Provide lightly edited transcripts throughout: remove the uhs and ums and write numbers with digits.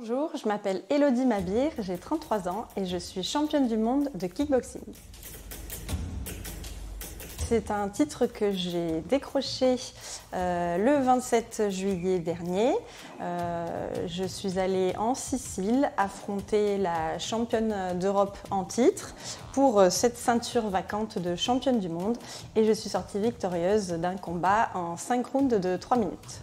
Bonjour, je m'appelle Elodie Mabir, j'ai 33 ans et je suis championne du monde de kickboxing. C'est un titre que j'ai décroché le 27 juillet dernier. Je suis allée en Sicile affronter la championne d'Europe en titre pour cette ceinture vacante de championne du monde et je suis sortie victorieuse d'un combat en 5 rounds de 3 minutes.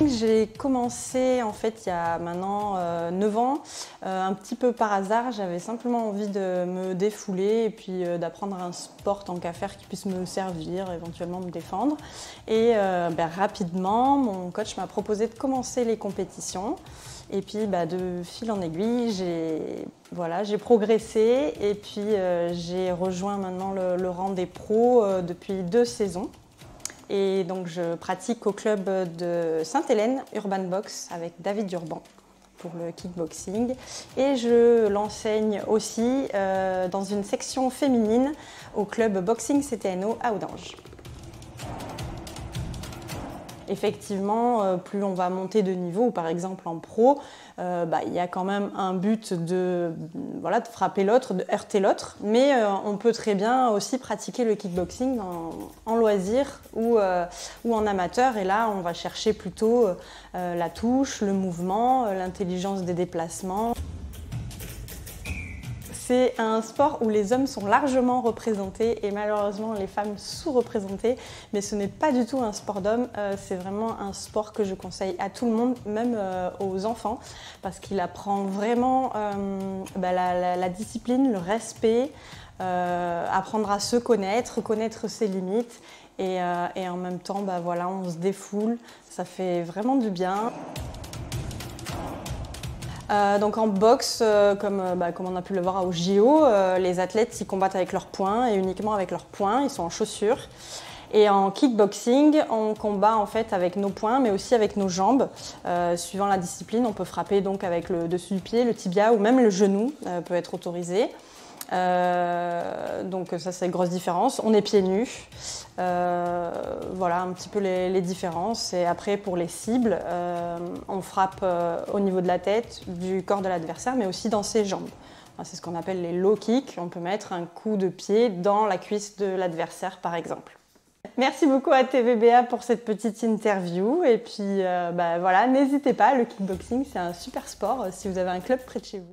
J'ai commencé en fait il y a maintenant 9 ans, un petit peu par hasard. J'avais simplement envie de me défouler et puis d'apprendre un sport tant qu'à faire qui puisse me servir, éventuellement me défendre. Et rapidement, mon coach m'a proposé de commencer les compétitions. Et puis de fil en aiguille, j'ai progressé et puis j'ai rejoint maintenant le rang des pros depuis 2 saisons. Et donc je pratique au club de Sainte-Hélène, Urban Box, avec David Urban pour le kickboxing. Et je l'enseigne aussi dans une section féminine au club Boxing CTNO à Oudange. Effectivement, plus on va monter de niveau, par exemple en pro, il y a quand même un but de frapper l'autre, de heurter l'autre, mais on peut très bien aussi pratiquer le kickboxing en loisir ou en amateur, et là on va chercher plutôt la touche, le mouvement, l'intelligence des déplacements. C'est un sport où les hommes sont largement représentés et malheureusement les femmes sous-représentées, mais ce n'est pas du tout un sport d'homme, c'est vraiment un sport que je conseille à tout le monde, même aux enfants, parce qu'il apprend vraiment la discipline, le respect, apprendre à se connaître, connaître ses limites et en même temps on se défoule, ça fait vraiment du bien. Donc en boxe, comme on a pu le voir au JO, les athlètes ils combattent avec leurs poings et uniquement avec leurs poings, ils sont en chaussures. Et en kickboxing, on combat en fait avec nos poings mais aussi avec nos jambes. Suivant la discipline, on peut frapper donc avec le dessus du pied, le tibia ou même le genou peut être autorisé. Donc ça c'est une grosse différence. On est pieds nus, voilà un petit peu les différences. Et après pour les cibles, on frappe au niveau de la tête, du corps de l'adversaire, mais aussi dans ses jambes. C'est ce qu'on appelle les low kicks. On peut mettre un coup de pied dans la cuisse de l'adversaire par exemple. Merci beaucoup à TVBA pour cette petite interview et puis n'hésitez pas, le kickboxing c'est un super sport si vous avez un club près de chez vous.